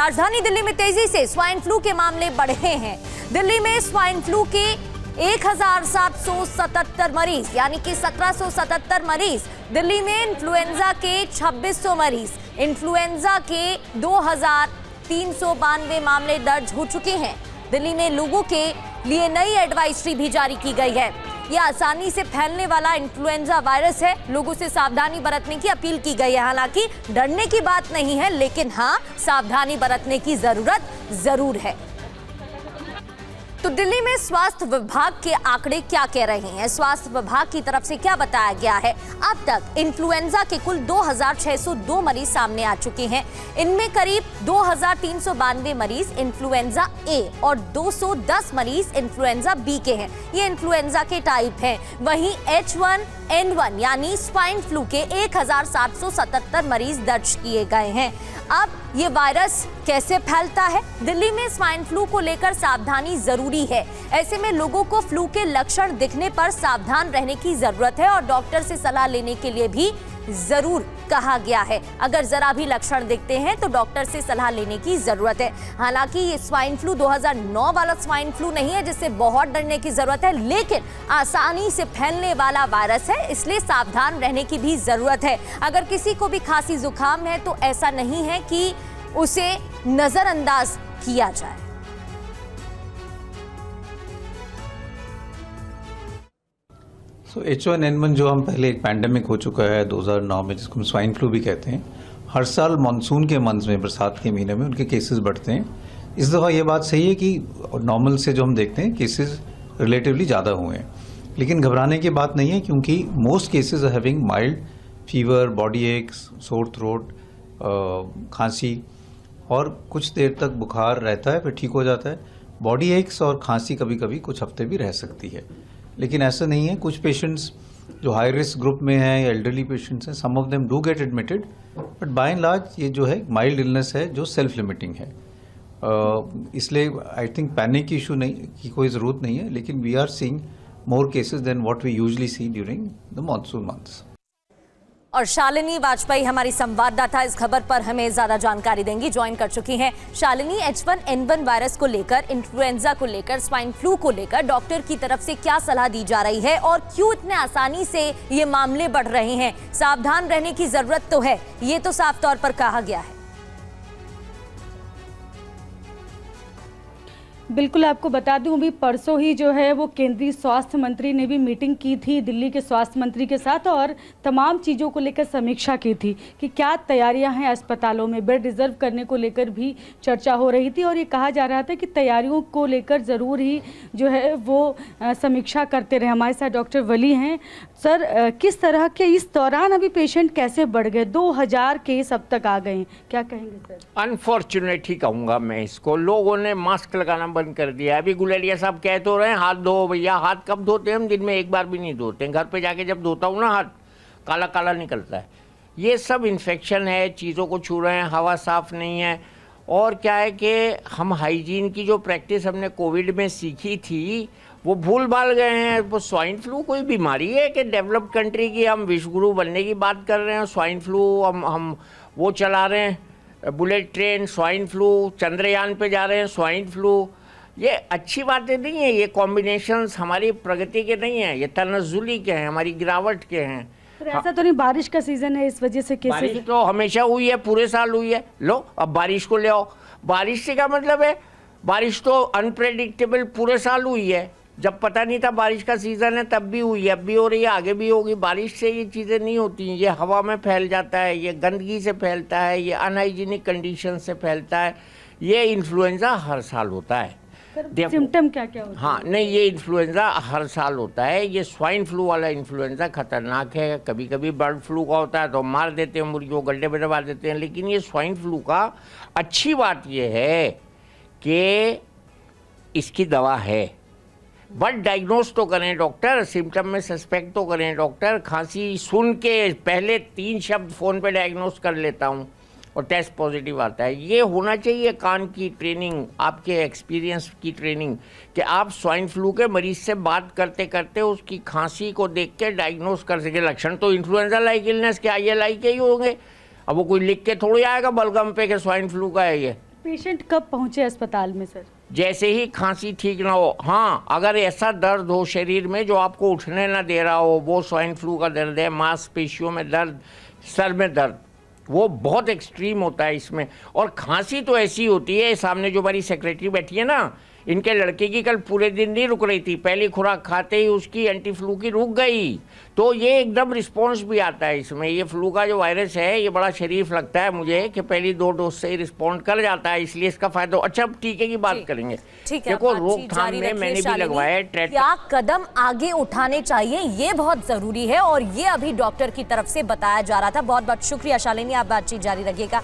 राजधानी दिल्ली में तेजी से स्वाइन फ्लू के मामले बढ़े हैं। दिल्ली में स्वाइन फ्लू के 1777 मरीज यानी कि 1777 मरीज, दिल्ली में इन्फ्लुएंजा के 2600 मरीज, इन्फ्लुएंजा के 2392 मामले दर्ज हो चुके हैं। दिल्ली में लोगों के लिए नई एडवाइजरी भी जारी की गई है। यह आसानी से फैलने वाला इन्फ्लुएंजा वायरस है, लोगों से सावधानी बरतने की अपील की गई है। हालांकि डरने की बात नहीं है, लेकिन हाँ, सावधानी बरतने की जरूरत जरूर है। तो दिल्ली में स्वास्थ्य विभाग के आंकड़े क्या कह रहे हैं, स्वास्थ्य विभाग की तरफ से क्या बताया गया है? अब तक इन्फ्लुएंजा के कुल 2602 मरीज सामने आ चुके हैं। इनमें करीब 2392 मरीज इन्फ्लुएंजा ए और 210 मरीज इन्फ्लुएंजा बी के हैं। ये इन्फ्लुएंजा के टाइप हैं। वहीं H1N1 यानी स्वाइन फ्लू के 1777 मरीज दर्ज किए गए हैं। अब ये वायरस कैसे फैलता है? दिल्ली में स्वाइन फ्लू को लेकर सावधानी जरूरी है। ऐसे में लोगों को फ्लू के लक्षण दिखने पर सावधान रहने की जरूरत है और डॉक्टर से सलाह लेने के लिए भी जरूर कहा गया है। अगर जरा भी लक्षण दिखते हैं तो डॉक्टर से सलाह लेने की जरूरत है। हालांकि ये स्वाइन फ्लू 2009 वाला स्वाइन फ्लू नहीं है जिससे बहुत डरने की जरूरत है, लेकिन आसानी से फैलने वाला वायरस है, इसलिए सावधान रहने की भी जरूरत है। अगर किसी को भी खांसी जुकाम है तो ऐसा नहीं है कि उसे नजरअंदाज किया जाए। H1N1 जो हम पहले एक पैंडेमिक हो चुका है 2009 में, जिसको हम स्वाइन फ्लू भी कहते हैं, हर साल मानसून के मंथ में, बरसात के महीने में उनके केसेस बढ़ते हैं। इस दफ़ा ये बात सही है कि नॉर्मल से जो हम देखते हैं केसेस रिलेटिवली ज़्यादा हुए हैं, लेकिन घबराने की बात नहीं है, क्योंकि most cases are having mild fever, body aches, sore throat, खांसी और कुछ देर तक बुखार रहता है, फिर ठीक हो जाता है। बॉडी एक्स और खांसी कभी कभी कुछ हफ्ते भी रह सकती है, लेकिन ऐसा नहीं है। कुछ पेशेंट्स जो हाई रिस्क ग्रुप में हैं या एल्डरली पेशेंट्स हैं, some of them do get admitted, but by and large ये जो है माइल्ड इलनेस है जो सेल्फ लिमिटिंग है। इसलिए आई थिंक पैनिक की इशू नहीं की कोई ज़रूरत नहीं है, लेकिन we are seeing more cases than what we usually see during the monsoon months. और शालिनी वाजपेयी हमारी संवाददाता इस खबर पर हमें ज्यादा जानकारी देंगी, ज्वाइन कर चुकी हैं। शालिनी, H1N1 वायरस को लेकर, इन्फ्लुएंजा को लेकर, स्वाइन फ्लू को लेकर डॉक्टर की तरफ से क्या सलाह दी जा रही है और क्यों इतने आसानी से ये मामले बढ़ रहे हैं? सावधान रहने की जरूरत तो है, ये तो साफ तौर पर कहा गया है। बिल्कुल, आपको बता दूं, अभी परसों ही जो है वो केंद्रीय स्वास्थ्य मंत्री ने भी मीटिंग की थी दिल्ली के स्वास्थ्य मंत्री के साथ और तमाम चीज़ों को लेकर समीक्षा की थी कि क्या तैयारियां हैं अस्पतालों में। बेड रिजर्व करने को लेकर भी चर्चा हो रही थी और ये कहा जा रहा था कि तैयारियों को लेकर ज़रूर ही जो है वो समीक्षा करते रहे। हमारे साथ डॉक्टर वली हैं। सर, किस तरह के इस दौरान अभी पेशेंट कैसे बढ़ गए? 2000 केस अब तक आ गए हैं, क्या कहेंगे सर? अनफॉर्चुनेट ही कहूँगा मैं इसको। लोगों ने मास्क लगाना बंद कर दिया। अभी गुलेरिया साहब कह तो रहे हैं हाथ धो भैया। हाथ कब धोते हैं हम? दिन में एक बार भी नहीं धोते हैं। घर पे जाके जब धोता हूँ ना, हाथ काला काला निकलता है। ये सब इन्फेक्शन है, चीज़ों को छू रहे हैं, हवा साफ नहीं है। और क्या है कि हम हाइजीन की जो प्रैक्टिस हमने कोविड में सीखी थी वो भूल भाल गए हैं। वो स्वाइन फ्लू कोई बीमारी है कि डेवलप्ड कंट्री की हम विश्वगुरु बनने की बात कर रहे हैं? स्वाइन फ्लू हम वो चला रहे हैं bullet train, swine flu, Chandrayaan पे जा रहे हैं, स्वाइन फ्लू। ये अच्छी बातें नहीं है। ये कॉम्बिनेशंस हमारी प्रगति के नहीं हैं, ये तनज़्ज़ुली के हैं, हमारी गिरावट के हैं। ऐसा तो नहीं बारिश का सीजन है इस वजह से केसेस? बारिश तो हमेशा हुई है, पूरे साल हुई है। लो अब बारिश को ले आओ। बारिश से क्या मतलब है? बारिश तो अनप्रेडिक्टेबल पूरे साल हुई है। जब पता नहीं था बारिश का सीज़न है तब भी हुई है, अब भी हो रही है, आगे भी होगी। बारिश से ये चीज़ें नहीं होती, ये हवा में फैल जाता है, ये गंदगी से फैलता है, ये अनहाइजीनिक कंडीशन से फैलता है। ये इन्फ्लुएंजा हर साल होता है। सिम्टम क्या क्या होता है? हाँ नहीं, ये इन्फ्लुएंजा हर साल होता है। ये स्वाइन फ्लू वाला इन्फ्लुएंजा खतरनाक है। कभी कभी बर्ड फ्लू का होता है तो मार देते हैं मुर्गियों, गड्ढे में दबा देते हैं। लेकिन ये स्वाइन फ्लू का अच्छी बात ये है कि इसकी दवा है। बट डायग्नोस तो करें डॉक्टर, सिम्टम में सस्पेक्ट तो करें डॉक्टर। खांसी सुन के पहले 3 शब्द फ़ोन पे डायग्नोस कर लेता हूँ और टेस्ट पॉजिटिव आता है। ये होना चाहिए कान की ट्रेनिंग, आपके एक्सपीरियंस की ट्रेनिंग, कि आप स्वाइन फ्लू के मरीज से बात करते करते उसकी खांसी को देख के डायग्नोस कर सके। लक्षण तो इन्फ्लुएंजा लाइक इलनेस के, ये लाइक ही होंगे। अब वो कोई लिख के थोड़ी आएगा बलगम पे कि स्वाइन फ्लू का है ये। पेशेंट कब पहुंचे अस्पताल में सर? जैसे ही खांसी ठीक ना हो, हाँ अगर ऐसा दर्द हो शरीर में जो आपको उठने ना दे रहा हो, वो स्वाइन फ्लू का दर्द है, मांसपेशियों में दर्द, सर में दर्द, वो बहुत एक्सट्रीम होता है इसमें। और खांसी तो ऐसी होती है, सामने जो हमारी सेक्रेटरी बैठी है ना, इनके लड़के की कल पूरे दिन नहीं रुक रही थी, पहली खुराक खाते ही उसकी एंटी फ्लू की रुक गई। तो ये एकदम रिस्पॉन्स भी आता है इसमें। ये फ्लू का जो वायरस है ये बड़ा शरीफ लगता है मुझे कि पहली 2 डोज से ही रिस्पॉन्ड कर जाता है, इसलिए इसका फायदा। अच्छा अब टीके की बात करेंगे। ठीक है, देखो बातचीत रोकथाम जारी में रखिए मैंने भी शालिनी। लगवाया है क्या कदम आगे उठाने चाहिए ये बहुत जरूरी है और ये अभी डॉक्टर की तरफ से बताया जा रहा था। बहुत बहुत शुक्रिया शालिनी, आप बातचीत जारी रखिएगा।